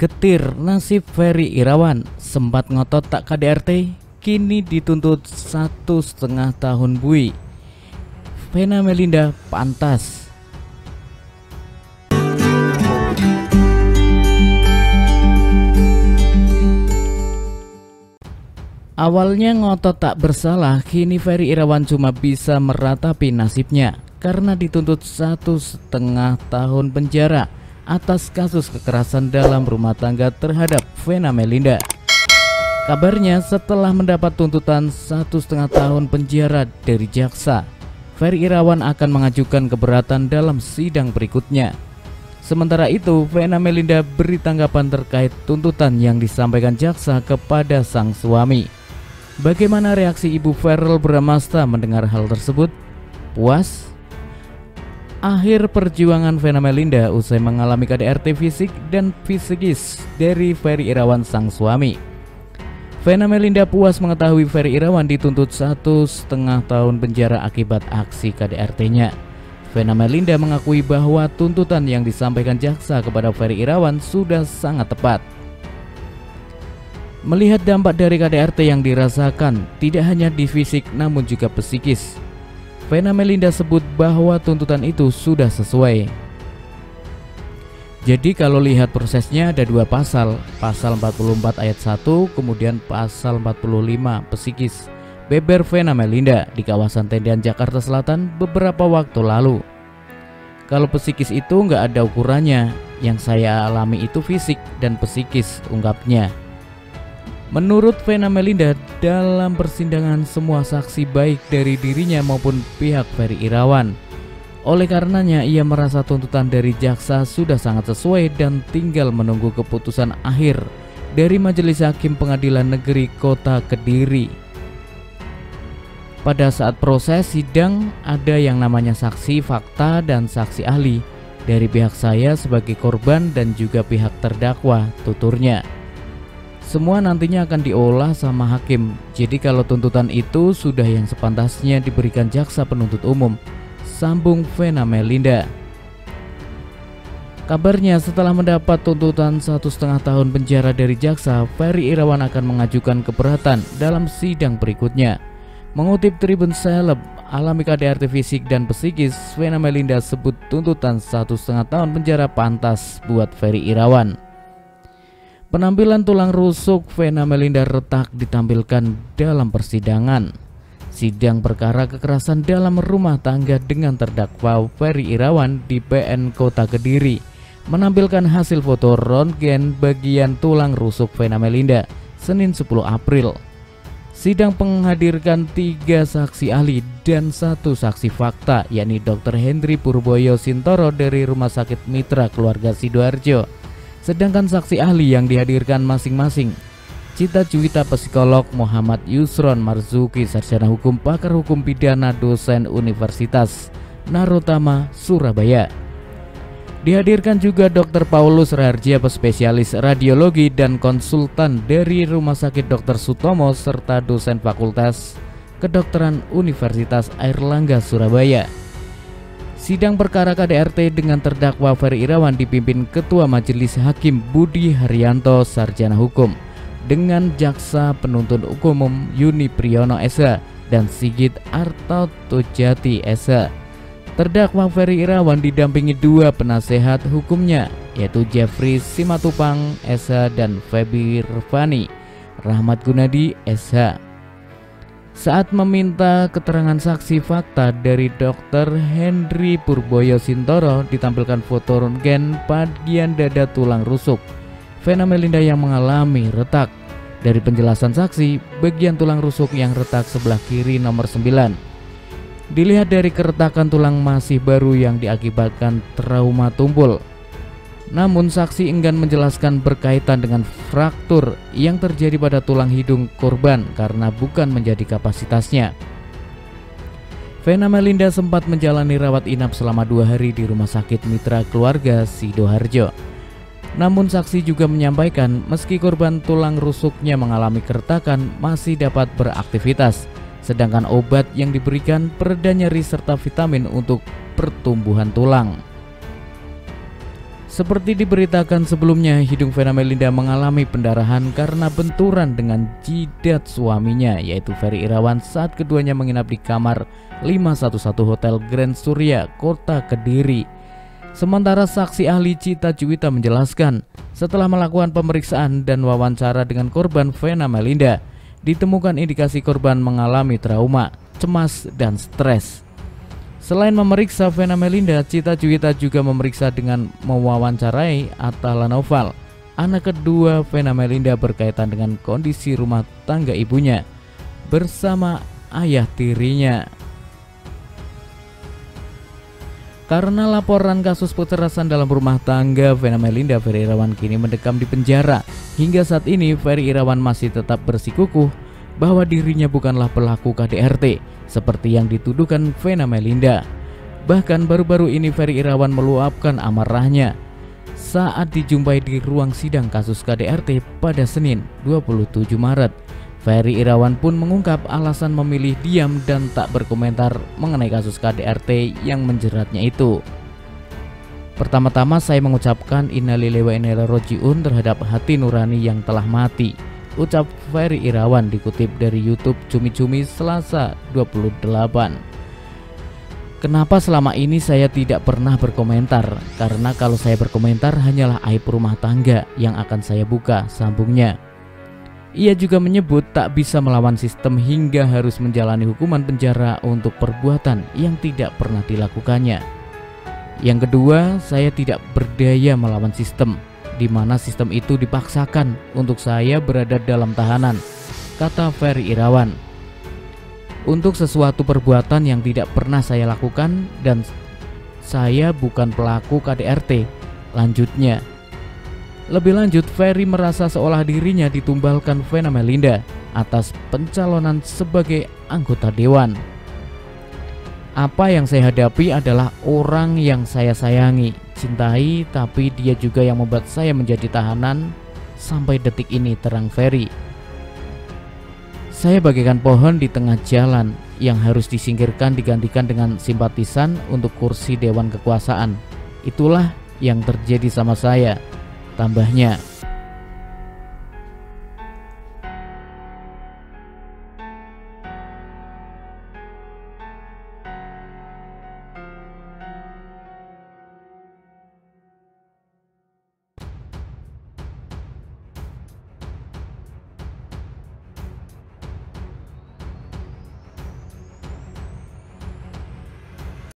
Getir nasib Ferry Irawan, sempat ngotot tak KDRT, kini dituntut 1,5 tahun bui. Vena Melinda pantas. Awalnya ngotot tak bersalah, kini Ferry Irawan cuma bisa meratapi nasibnya karena dituntut 1,5 tahun penjara atas kasus kekerasan dalam rumah tangga terhadap Vena Melinda. Kabarnya setelah mendapat tuntutan 1,5 tahun penjara dari jaksa, Ferry Irawan akan mengajukan keberatan dalam sidang berikutnya. Sementara itu, Vena Melinda beri tanggapan terkait tuntutan yang disampaikan jaksa kepada sang suami. Bagaimana reaksi Ibu Verrel Bramasta mendengar hal tersebut? Puas? Akhir perjuangan Vena Melinda usai mengalami KDRT fisik dan psikis dari Ferry Irawan sang suami. Vena Melinda puas mengetahui Ferry Irawan dituntut 1,5 tahun penjara akibat aksi KDRT-nya. Vena Melinda mengakui bahwa tuntutan yang disampaikan jaksa kepada Ferry Irawan sudah sangat tepat. Melihat dampak dari KDRT yang dirasakan tidak hanya di fisik namun juga psikis, Vena Melinda sebut bahwa tuntutan itu sudah sesuai. Jadi kalau lihat prosesnya ada dua pasal 44 ayat 1, kemudian pasal 45 psikis beber Vena Melinda di kawasan Tendian Jakarta Selatan beberapa waktu lalu. Kalau psikis itu nggak ada ukurannya, yang saya alami itu fisik dan psikis, ungkapnya. Menurut Vena Melinda, dalam persidangan semua saksi baik dari dirinya maupun pihak Ferry Irawan. Oleh karenanya ia merasa tuntutan dari jaksa sudah sangat sesuai dan tinggal menunggu keputusan akhir dari Majelis Hakim Pengadilan Negeri Kota Kediri. Pada saat proses sidang ada yang namanya saksi fakta dan saksi ahli dari pihak saya sebagai korban dan juga pihak terdakwa, tuturnya. Semua nantinya akan diolah sama hakim. Jadi kalau tuntutan itu sudah yang sepantasnya diberikan jaksa penuntut umum, sambung Vena Melinda. Kabarnya setelah mendapat tuntutan 1,5 tahun penjara dari jaksa, Ferry Irawan akan mengajukan keberatan dalam sidang berikutnya. Mengutip Tribun Seleb, alami KDRT fisik dan psikis, Vena Melinda sebut tuntutan 1,5 tahun penjara pantas buat Ferry Irawan. Penampilan tulang rusuk Vena Melinda retak ditampilkan dalam persidangan. Sidang perkara kekerasan dalam rumah tangga dengan terdakwa Ferry Irawan di PN Kota Kediri menampilkan hasil foto röntgen bagian tulang rusuk Vena Melinda Senin 10 April. Sidang menghadirkan 3 saksi ahli dan 1 saksi fakta, yakni Dr. Hendri Purboyo Sintoro dari Rumah Sakit Mitra Keluarga Sidoarjo. Sedangkan saksi ahli yang dihadirkan masing-masing Cita Juwita psikolog, Muhammad Yusron Marzuki sarjana hukum pakar hukum pidana dosen Universitas Narotama Surabaya. Dihadirkan juga Dr. Paulus Raharja spesialis radiologi dan konsultan dari Rumah Sakit Dr. Sutomo serta dosen Fakultas Kedokteran Universitas Airlangga Surabaya. Sidang perkara KDRT dengan terdakwa Ferry Irawan dipimpin Ketua Majelis Hakim Budi Haryanto sarjana hukum dengan Jaksa Penuntut Umum Yuni Priyono SH dan Sigit Artotojati SH. Terdakwa Ferry Irawan didampingi 2 penasehat hukumnya, yaitu Jeffrey Simatupang SH dan Feby Rvani Rahmat Gunadi SH. Saat meminta keterangan saksi fakta dari Dr. Hendri Purboyo Sintoro ditampilkan foto röntgen bagian dada tulang rusuk Vena Melinda yang mengalami retak. Dari penjelasan saksi, bagian tulang rusuk yang retak sebelah kiri nomor 9. Dilihat dari keretakan tulang masih baru yang diakibatkan trauma tumpul. Namun saksi enggan menjelaskan berkaitan dengan fraktur yang terjadi pada tulang hidung korban karena bukan menjadi kapasitasnya. Vena Melinda sempat menjalani rawat inap selama 2 hari di Rumah Sakit Mitra Keluarga Sidoarjo. Namun saksi juga menyampaikan meski korban tulang rusuknya mengalami keretakan masih dapat beraktivitas, sedangkan obat yang diberikan pereda nyeri serta vitamin untuk pertumbuhan tulang. Seperti diberitakan sebelumnya, hidung Vena Melinda mengalami pendarahan karena benturan dengan jidat suaminya, yaitu Ferry Irawan, saat keduanya menginap di kamar 511 Hotel Grand Surya, Kota Kediri. Sementara saksi ahli Cita Juwita menjelaskan, setelah melakukan pemeriksaan dan wawancara dengan korban Vena Melinda, ditemukan indikasi korban mengalami trauma, cemas, dan stres. Selain memeriksa Vena Melinda, Cita Juwita juga memeriksa dengan mewawancarai Atta Lanoval, anak kedua Vena Melinda, berkaitan dengan kondisi rumah tangga ibunya bersama ayah tirinya. Karena laporan kasus kekerasan dalam rumah tangga Vena Melinda, Ferry Irawan kini mendekam di penjara. Hingga saat ini Ferry Irawan masih tetap bersikukuh bahwa dirinya bukanlah pelaku KDRT seperti yang dituduhkan Vena Melinda. Bahkan baru-baru ini Ferry Irawan meluapkan amarahnya saat dijumpai di ruang sidang kasus KDRT pada Senin 27 Maret. Ferry Irawan pun mengungkap alasan memilih diam dan tak berkomentar mengenai kasus KDRT yang menjeratnya itu. Pertama-tama saya mengucapkan innalillahi wa inna ilaihi raji'un terhadap hati nurani yang telah mati, ucap Ferry Irawan dikutip dari YouTube Cumi-Cumi Selasa 28. Kenapa selama ini saya tidak pernah berkomentar? Karena kalau saya berkomentar hanyalah aib rumah tangga yang akan saya buka, sambungnya. Ia juga menyebut tak bisa melawan sistem hingga harus menjalani hukuman penjara untuk perbuatan yang tidak pernah dilakukannya. Yang kedua, saya tidak berdaya melawan sistem, di mana sistem itu dipaksakan untuk saya berada dalam tahanan, kata Ferry Irawan. Untuk sesuatu perbuatan yang tidak pernah saya lakukan dan saya bukan pelaku KDRT, lanjutnya. Lebih lanjut, Ferry merasa seolah dirinya ditumbalkan Vena Melinda atas pencalonan sebagai anggota dewan. Apa yang saya hadapi adalah orang yang saya sayangi, cintai, tapi dia juga yang membuat saya menjadi tahanan sampai detik ini, terang Ferry. Saya bagaikan pohon di tengah jalan yang harus disingkirkan digantikan dengan simpatisan untuk kursi dewan kekuasaan. Itulah yang terjadi sama saya, tambahnya.